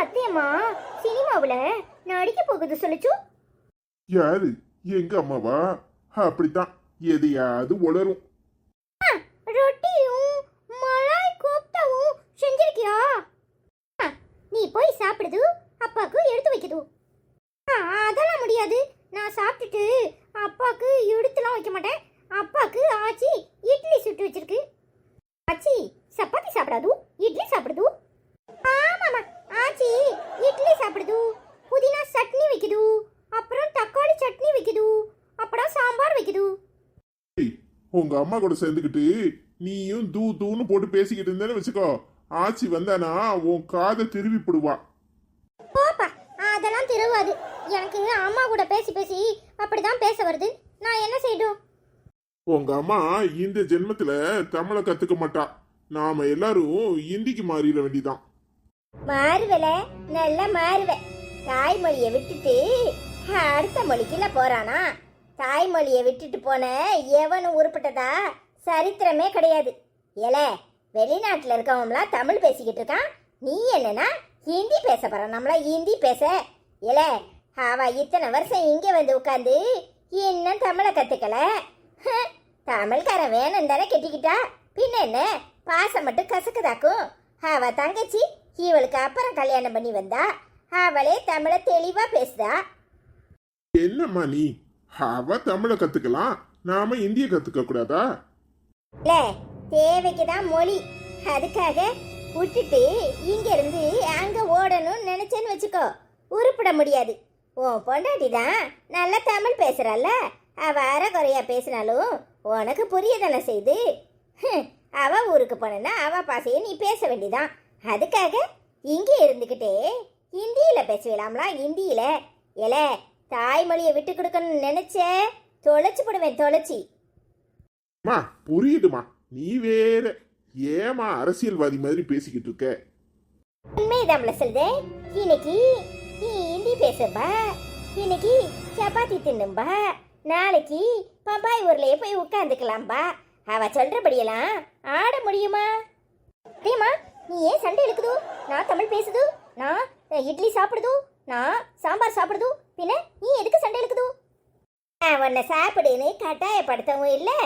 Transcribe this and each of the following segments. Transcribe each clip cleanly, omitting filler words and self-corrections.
அத்தையம்மா சினிமாவுல நடிக்க போகுது சொல்லுச்சு. யாரு? எங்க அம்மாவா? அப்படித்தான், எதையாவது உளரும். ரொட்டியும் மலாய் கோப்தாவும் செஞ்சிருக்கியா? நீ போய் சாப்பிடுது, அப்பாக்கு எடுத்து வைக்குது. அதெல்லாம் முடியாது. நான் சாப்பிட்டுட்டு அப்பாக்கு எடுத்துலாம் வைக்க மாட்டேன். அப்பாக்கு ஆச்சி இட்லி சுட்டு வச்சிருக்கு. ஆச்சி சப்பாத்தி சாப்பிடாது, இட்லி சாப்பிடுது. ஆமாமா, ஆச்சி இட்லி சாப்பிடுது, புதினா சட்னி வைக்குது, அப்புறம் தக்காளி சட்னி வைக்குது, அப்புறம் சாம்பார் வைக்குது. உங்க அம்மா கூட சேர்ந்துக்கிட்டு நீயும் தூ தூன்னு போட்டு பேசிக்கிட்டு இருந்தேன்னு வச்சுக்கோ, ஆச்சி வந்தானா உன் காதை திருவி போடுவா. போப்பா, அதெல்லாம் திருவாது. எனக்கு அம்மா கூட பேசி பேசி அப்படிதான் பேச வருது. நான் என்ன செய்யணும்? உங்க அம்மா இந்த ஜென்மத்துல தமிழை கத்துக்க மாட்டா. நாம எல்லாரும் இந்திக்கு மாறிட வேண்டிதான். மாறுவல, நல்லா மாறுவ. தாய்மொழியை விட்டுட்டு அடுத்த மொழிக்குள்ள போறானா? தாய்மொழியை விட்டுட்டு போன எவனும் உருப்பட்டதா சரித்திரமே கிடையாது. ஏல, வெளிநாட்டுல இருக்கவங்களாம் தமிழ் பேசிக்கிட்டு இருக்கான், நீ என்னன்னா ஹிந்தி பேச போற. நம்மளா ஹிந்தி பேச ஏல, அவ இத்தனை வருஷம் இங்க வந்து உட்காந்து இன்னும் தமிழை கத்துக்கல. தமிழ்காரன் வேணும் தானே கெட்டிக்கிட்டா, பின்ன என்ன பாசம் மட்டும் கசக்குதாக்கும். அவ தங்கச்சி இவளுக்கு அப்புறம் கல்யாணம் பண்ணி வந்தா, அவளே தமிழை தெளிவா பேசுதா. என்னம்மா நீ? அவ தமிழை கத்துக்கலாம், நாம இந்திய கத்துக்க கூடாதா? இல்ல, தேவைக்குதான் மொழி. அதுக்காக விட்டுட்டு இங்க இருந்து அங்க ஓடணும்னு நினைச்சேன்னு வச்சுக்கோ, உருப்பிட முடியாது. உன் பொண்டாட்டி தான் நல்லா தமிழ் பேசுறாள். அவ அறகுறையா பேசினாலும் உனக்கு புரியதானே செய்து. அவ ஊருக்கு போனா அவ பாசையை நீ பேச வேண்டிதான். அதுக்காக இங்க இருந்துகிட்டே ஹிந்தியில பேசுவீலாம்லாம். ஹிந்தியில ஏல, தாய்மொழியை விட்டு கொடுக்கணும்னு நினைச்ச தொலைச்சு போடுவேன், தொலைச்சி. புரியுதுமா, நீ வேற ஏமா அரசியல்வாதி மாதிரி பேசிக்கிட்டு இருக்க? உண்மைதான் சொல்றேன். இன்னைக்கு நீ ஹிந்தி பேசும்பா, இன்னைக்கு சப்பாத்தி தின்னும்பா, நாளைக்கு பம்பாய் ஊர்லயே போய் உட்காந்துக்கலாம்பா. அவ சொல்றபடியெல்லாம் ஆட முடியுமா? அதேமா, நீ ஏன் சண்டை இழுக்குது? நான் தமிழ் பேசுது, நான் இட்லி சாப்பிடுது, நான் சாம்பார் சாப்பிடுது, பின்ன நீ எதுக்கு சண்டை இழுக்குது? உன்னை சாப்பிடுன்னு கட்டாயப்படுத்தவும் இல்லை.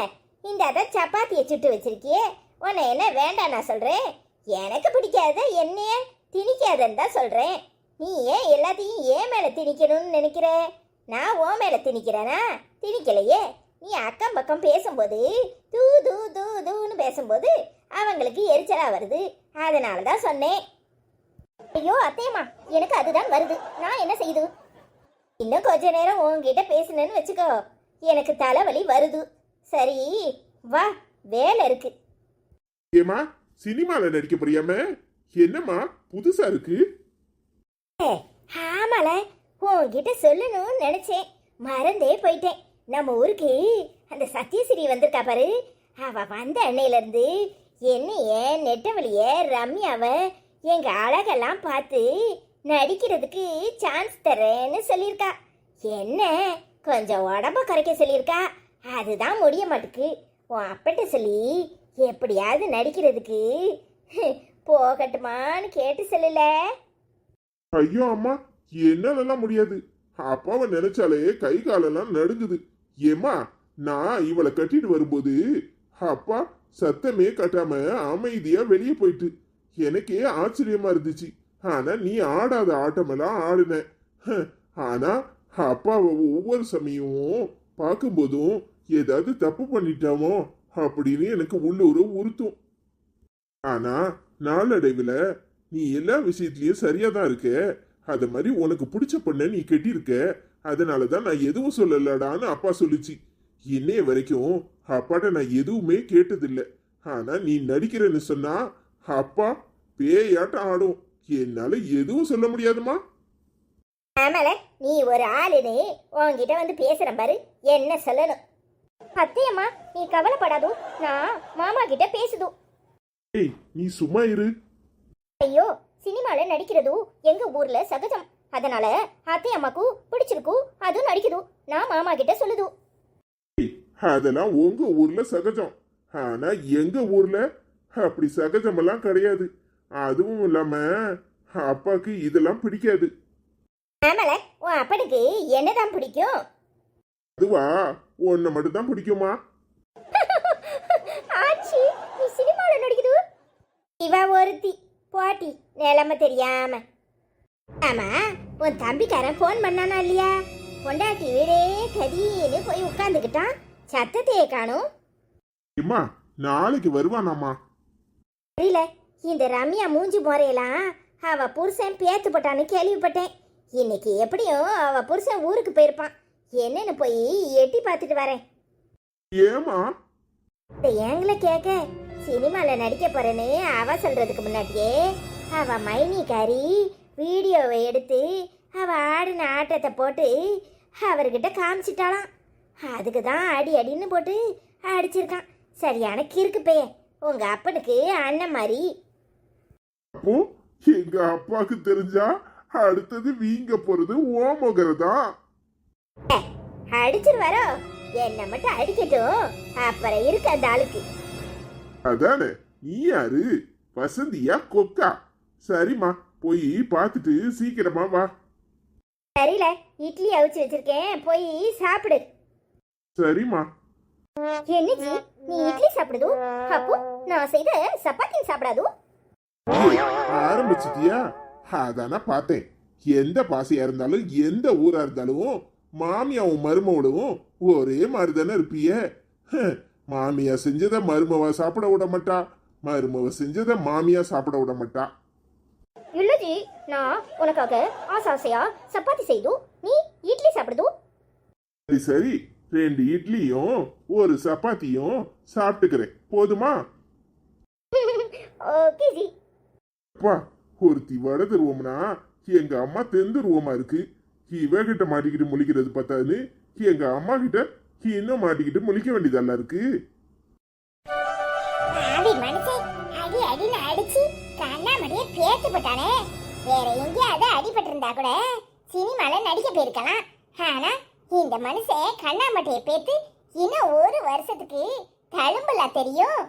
இந்த அதான் சப்பாத்தியை சுட்டு வச்சிருக்கியே, உன்னை என்ன வேண்டாம் நான் சொல்றேன். எனக்கு பிடிக்காத என்னைய திணிக்காதன்னு தான் சொல்றேன். நீ ஏன் எல்லாத்தையும் ஏன் மேல திணிக்கணும்னு நினைக்கிற? நான் ஓ மேல திணிக்கிறேனா? திணிக்கலையே. நீ அக்கம் பக்கம் பேசும்போது தூ தூ தூ தூன்னு பேசும்போது அவங்களுக்கு எரிச்சலா வருது, அதனால தான் சொன்னேன். ஐயோ அத்தையம்மா, எனக்கு அதுதான் வருது. நான் என்ன செய்யுது? இன்னும் கொஞ்ச நேரம் உங்ககிட்ட பேசுனேன்னு வச்சுக்கோ, எனக்கு தலைவலி வருது. சரி வா, வேலை இருக்கு. ஏமா, சினிமால நடிக்க போறியாம? என்னம்மா புதுசா இருக்கு? ஆமால, உன்கிட்ட சொல்லணும்னு நினைச்சேன், மறந்தே போயிட்டேன். நம்ம ஊருக்கு அந்த சத்யஸ்ரீ வந்திருக்கா பாரு, அவ வந்த அன்னையில இருந்து என்னைய நெட்டவழிய ரம்யாவ எங்க அழகெல்லாம் பார்த்து நடிக்கிறதுக்கு சான்ஸ் தரேன்னு சொல்லியிருக்கா. என்ன கொஞ்சம் உடம்ப குறைக்க சொல்லியிருக்கா, அதுதான் முடிய மாட்டுக்கு. உன் அப்பட்ட சொல்லி எப்படியாவது நடிக்கிறதுக்கு போகட்டுமான்னு கேட்டு சொல்லல. ஐயோ அம்மா, என்னாலலாம் முடியாது. அப்பாவை நினைச்சாலே கை காலெல்லாம் நடுங்குது. ஏமா, நான் இவளை கட்டிட்டு வரும்போது அப்பா சத்தமே கட்டாம அமைதியா வெளியே போயிட்டு எனக்கே ஆச்சரியமா இருந்துச்சு. ஆனா நீ ஆடாத ஆட்டமெல்லாம் ஆடுன. ஆனா அப்பாவை ஒவ்வொரு சமயமும் பார்க்கும்போதும் ஏதாவது தப்பு பண்ணிட்டோமோ அப்படின்னு எனக்கு உள்ளூர உறுத்தும். ஆனா நாளடைவுல நீ எல்லா விஷயத்திலயும் சரியா தான் இருக்க. அது மாதிரி உனக்கு பிடிச்ச பொண்ண நீ கட்டியிருக்க, அதனாலதான் நான் எதுவும் சொல்லலடான்னு அப்பா சொல்லுச்சு. இன்னைய வரைக்கும் அப்பாட்ட நான் எதுவுமே கேட்டதில்லை. ஆனா நீ நடிக்கிறன்னு சொன்னா அப்பா பேயாட்டம் ஆடும். என்னால எதுவும் சொல்ல முடியாதுமா. ஆமால, நீ ஒரு ஆளுன்னு உன்கிட்ட வந்து பேசுற பாரு, என்ன சொல்லணும்? அத்தையம்மா, நீ கவலைப்படாதோ, நான் மாமா கிட்ட பேசுதோ. ஏய், நீ சும்மா இரு. ஐயோ, சினிமால நடிக்கிறது எங்க ஊர்ல சகஜம். அதனால அத்தையம்மாக்கு பிடிச்சிருக்கு, அதுவும் நடிக்குது. நான் மாமா கிட்ட சொல்லுது. அதெல்லாம் உங்க ஊர்ல சகஜம். ஆனா எங்க ஊர்ல அப்படி சகஜமெல்லாம் கிடையாது. அதுவும் இல்லாம அப்பாக்கு இதெல்லாம் பிடிக்காது. ஆமால, உன் அப்பனுக்கு என்னதான் பிடிக்கும்? அதுவா, உன்னை மட்டும் தான் பிடிக்குமா? ஆச்சி, நீ சினிமால நடிக்குது. இவ ஒருத்தி போட்டி நிலைமை தெரியாம. ஆமா, உன் தம்பிக்காரன் போன் பண்ணானா இல்லையா? பொண்டாட்டி வீடே கதின்னு போய் உட்காந்துக்கிட்டான், சத்தத்தையே காணும். அம்மா, நாளைக்கு வருவானாமா? தெரியல, இந்த ரம்யா மூஞ்சி முறையெல்லாம் அவ புருஷன் பேத்து போட்டான்னு கேள்விப்பட்டேன். இன்னைக்கு எப்படியும் அவ புருஷன் ஊருக்கு போயிருப்பான். என்னன்னு போய் எட்டி பார்த்துட்டு வரேன். ஏமா? ஏங்கள கேட்க, சினிமால நடிக்க போறேன்னு அவ சொல்றதுக்கு முன்னாடியே அவ மைனிக்காரி வீடியோவை எடுத்து அவ ஆடின ஆட்டத்தை போட்டு அவர்கிட்ட காமிச்சிட்டாளாம். அதுக்கு தான் அடி அடின்னு போட்டு அடிச்சிருக்கான். சரியான கிறுக்கு பையன், உங்க அப்பனுக்கு அண்ணன் மாதிரி. அப்போ எங்க அப்பாக்கு தெரிஞ்சா அடுத்தது வீங்க போறது ஓமோகரதா. அடிச்சிருவாரோ? என்ன மட்டும் அடிக்கட்டும், அப்புறம் இருக்கு அந்த ஆளுக்கு. அதானே, நீ யாரு? வசந்தியா கொக்கா? சரிம்மா, போய் பார்த்துட்டு சீக்கிரமா வா. தெரியல, இட்லி அவிச்சு வச்சிருக்கேன், போய் சாப்பிடு. சரிம்மா. என்னஜி, நீ இட்லி சாப்பிடுது, அப்போ நான் செய்த சப்பாத்தி சாப்பிடாது? ஆரம்பிச்சிட்டியா? அதான பார்த்தேன். எந்த பாசையா இருந்தாலும் எந்த ஊரா இருந்தாலும் மாமியாவும் மருமவளும் ஒரே மாதிரி தானே இருப்பிய. மாமியா செஞ்சத மருமவ சாப்பிட விட மாட்டா, மருமவ செஞ்சத மாமியா சாப்பிட விட மாட்டா. இல்லஜி, நான் உனக்காக ஆசாசையா சப்பாத்தி செய்து, நீ இட்லி சாப்பிடுது. சரி சரி, 2 இட்லியும் ஒரு சப்பாத்தியும் சாப்பிட்டுக்கிறேன், போதுமா? Okay G. அப்பா, ஒருத்தி வட தருவோம்னா எங்க அம்மா தெந்துருவமா இருக்கு. இவகிட்ட மாட்டிக்கிட்டு முழிக்கிறது பார்த்தாது, எங்க அம்மா கிட்ட இன்னும் மாட்டிக்கிட்டு முழிக்க வேண்டியதெல்லாம் இருக்கு. ஆவி மனுஷன் அடி அடின்னு அடிச்சு கண்ணாமடியே பேத்து போட்டானே. வேற எங்கேயாவது அடிபட்டு இருந்தா கூட சினிமால நடிக்க போயிருக்கலாம். ஆனா இந்த மனுஷன் கண்ணாமட்டையை பேத்து இன்னும் ஒரு வருஷத்துக்கு தழும்புல தெரியும்.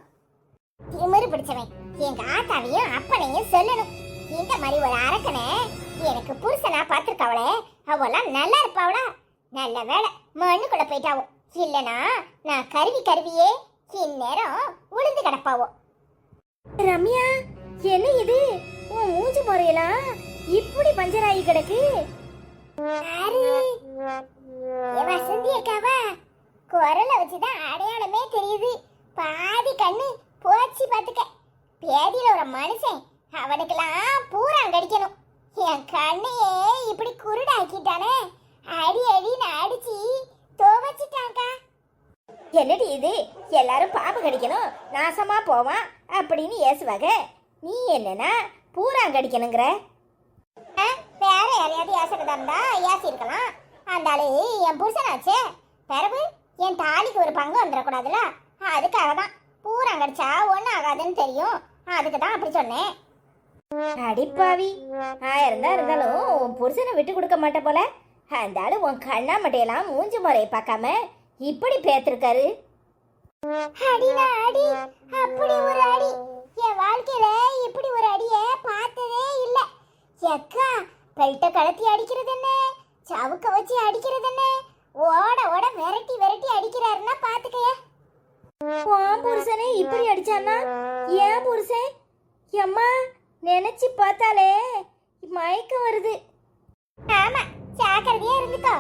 திமிரு பிடிச்சவன், எங்க ஆத்தாவையும் அப்பனையும் சொல்லணும். இந்த மாதிரி ஒரு அரக்கனை எனக்கு புருஷனா பார்த்துருக்காவளே, அவெல்லாம் நல்லா இருப்பாவளா? நல்ல வேலை மண்ணுக்குள்ள போயிட்டாவோ, இல்லனா நான் கருவியே இந்நேரம் உளுந்து கிடப்பாவோ. ரம்யா, என்ன இது? உன் மூஞ்சி முறையெல்லாம் இப்படி பஞ்சராகி கிடக்கு. வசந்தி அக்காவா? குரலை வச்சுதான் அடையாளமே தெரியுது. பாதி கண்ணு போச்சு பாத்துக்க. பேதியில ஒரு மனுஷன், அவனுக்கெல்லாம் பூரான் கடிக்கணும். என் கண்ணையே இப்படி குருடாக்கிட்டானே. அடி அடின்னு அடிச்சு துவச்சிட்டாக்கா. என்னடி இது? எல்லாரும் பாம்பு கடிக்கணும், நாசமா போவான் அப்படின்னு ஏசுவாங்க. நீ என்னன்னா பூரான் கடிக்கணுங்கிற? வேற யாரையாவது ஏசுறதா இருந்தா ஏசிருக்கலாம். அந்த ஆளு என் புருஷனாச்சே. பிறகு என் தாலிக்கு ஒரு பங்கு வந்துடக்கூடாதுல்ல, அதுக்காக தான். பூரான் கடிச்சா ஒன்றும் ஆகாதுன்னு தெரியும், அதுக்கு தான் அப்படி சொன்னேன். அடிப்பாவி, ஆயிரம் தான் இருந்தாலும் உன் புருஷனை விட்டு கொடுக்க மாட்டே போல. அந்த ஆளு உன் கண்ணா மட்டையெல்லாம் மூஞ்சி முறையை பார்க்காம இப்படி பேத்திருக்காரு. அடினா அடி, அப்படி ஒரு அடி என் வாழ்க்கையில இப்படி ஒரு அடிய பார்த்ததே இல்ல. எக்கா, பெல்ட்ட கலத்தி அடிக்கிறது என்ன, சவுக்க வச்சு அடிக்கிறது என்ன, ஓட ஓட விரட்டி விரட்டி அடிக்கிறாருன்னா பாத்துக்கைய. உன் புருஷனே இப்படி அடிச்சானா? ஏன் புருஷன்? அம்மா, நினைச்சு பார்த்தாலே மயக்கம் வருது. ஆமா, ஜாக்கிரதையா இருந்துக்கோ.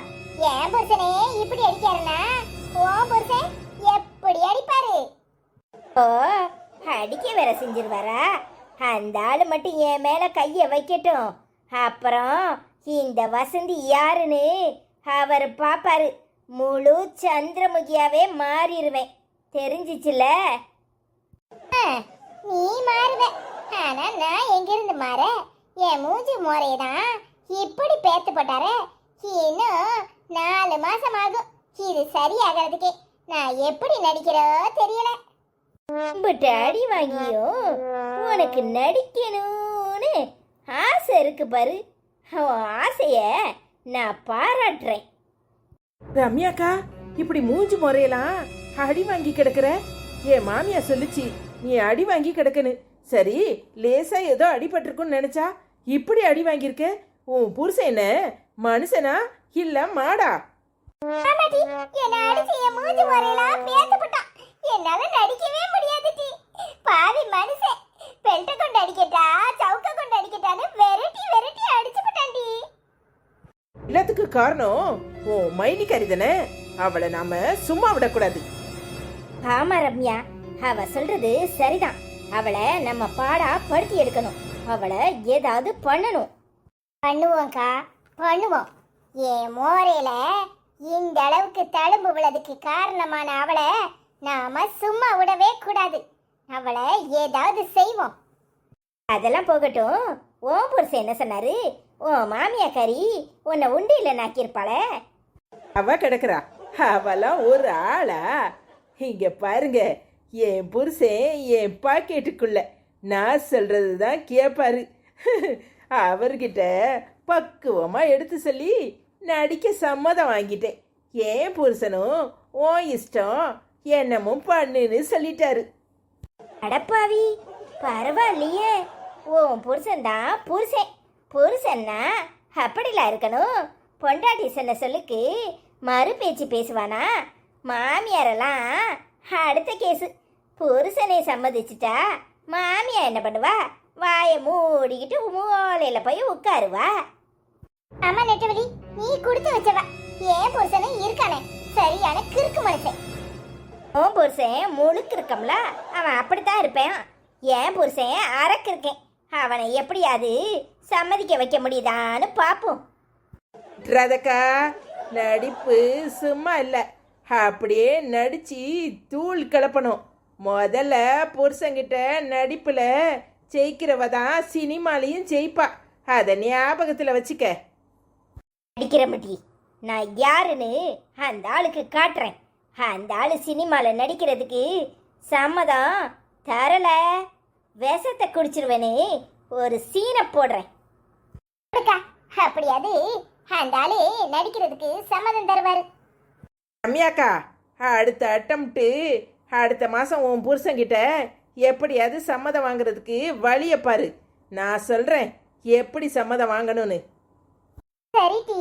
என் புருஷனே இப்படி அடிக்காருன்னா உன் புருஷன் எப்படி அடிப்பாரு? ஓ, அடிக்க வேற செஞ்சிருவாரா? அந்த ஆளு மட்டும் என் மேல கைய வைக்கட்டும், அப்புறம் இந்த வசந்தி யாருன்னு அவர் பாப்பாரு. முழு சந்திரமுகியாவே மாறிடுவேன், தெரிஞ்சிச்சுல? நீ மாறுவ, ஆனா நான் எங்கிருந்து மாற? என் மூஞ்சி முறையதான் இப்படி பேத்து போட்டாரு. இன்னும் 4 மாசம் ஆகும் இது சரியாகிறதுக்கே. நான் எப்படி நடிக்கிறோ தெரியல. அடி வாங்கியும் உனக்கு நடிக்கணும்னு ஆசை இருக்கு பாரு. அவன் ஆசைய நான் பாராட்டுறேன். ரம்யாக்கா, இப்படி மூஞ்சி முறையெல்லாம் அடி வாங்கி கிடக்குற? என் மாமியா சொல்லுச்சு நீ அடி வாங்கி கிடக்குன்னு. சரி, லேசா ஏதோ அடிபட்டிருக்குன்னு நினைச்சா இப்படி அடி வாங்கியிருக்க? உன் புருஷன் என்ன மனுஷனா இல்ல மாடா? ஆமாடி, என்ன அடிச்சு என் மூஞ்சி முறையெல்லாம் பேசப்பட்டான். என்னால நடிக்கவே முடியாது டி. பாவி மனுஷன் பெல்ட்ட கொண்டு அடிக்கட்டா சவுக்க கொண்டு அடிக்கட்டான்னு வெரைட்டி வெரைட்டி அடிச்சு போட்டான்டி. எல்லாத்துக்கு காரணம் உன் மைனிக்காரி தானே. அவளை நாம சும்மா விடக்கூடாது. ஆமா ரம்யா, அவ சொல்றது சரிதான். அவளை நம்ம பாடா படுத்தி எடுக்கணும். அவளை ஏதாவது பண்ணணும். பண்ணுவோம்க்கா, பண்ணுவோம். என் மோரையில இந்த அளவுக்கு தழும்பு விழதுக்கு காரணமான அவளை நாம சும்மா விடவே கூடாது. அவளை ஏதாவது செய்வோம். அதெல்லாம் போகட்டும். ஓ புருஷன் என்ன சொன்னாரு? ஓ மாமியாக்காரி உன்னை உண்டியில நாக்கியிருப்பாளே. அவ கிடக்குறா, அவெல்லாம் ஒரு ஆளா? இங்க பாருங்க, என் புருஷன் என் பாக்கெட்டுக்குள்ள நான் சொல்றது தான் கேட்பாரு. அவர்கிட்ட பக்குவமா எடுத்து சொல்லி நடிக்க சம்மதம் வாங்கிட்டேன். என் புருஷனும் ஓ இஷ்டம் என்னமும் பண்ணுன்னு சொல்லிட்டாரு. அடப்பாவி, பரவாயில்லையே. உன் புருஷன் தான் புருஷன். புருஷன்னா அப்படிலாம் இருக்கணும். பொண்டாட்டி சொன்ன சொல்லுக்கு மறு பேச்சு பேசுவானா? மாமியாரெல்லாம் அடுத்த கேஸு. புருஷனை சம்மதிச்சிட்டா மாமியா என்ன பண்ணுவா? வாயை மூடிக்கிட்டு மூலையில போய் உட்காருவா. ஆமா நெட்டவழி, நீ கொடுத்து வச்சவா. ஏன் புருஷனை இருக்கானே சரியான கிறுக்கு மனுஷன். உன் புருஷன் முழுக்கு இருக்கம்ல, அவன் அப்படித்தான் இருப்பேன். என் புருஷன் அரக்கு இருக்கேன். அவனை எப்படியாவது சம்மதிக்க வைக்க முடியுதான்னு பார்ப்போம். ராதக்கா, நடிப்பு சும்மா இல்லை, அப்படியே நடிச்சு தூள் கிளப்பணும். முதல்ல புருஷங்கிட்ட நடிப்புல ஜெயிக்கிறவ தான் சினிமாலையும் ஜெயிப்பா. அதை ஞாபகத்தில் வச்சுக்க. அடிக்கிற மட்டி, நான் யாருன்னு அந்த ஆளுக்கு காட்டுறேன். அந்த ஆளு சினிமாவில் நடிக்கிறதுக்கு சம்மதம் தரல, விஷத்தை குடிச்சிருவேன்னு ஒரு சீனை போடுறேன். அப்படியாது அந்த ஆளு நடிக்கிறதுக்கு சம்மதம் தருவாரு. ரம்யாக்கா, அடுத்த அட்டம்ப்ட்டு அடுத்த மாதம் உன் புருஷங்கிட்ட எப்படியாவது சம்மதம் வாங்குறதுக்கு வழியை பாரு. நான் சொல்கிறேன் எப்படி சம்மதம் வாங்கணும்னு. சரி டி.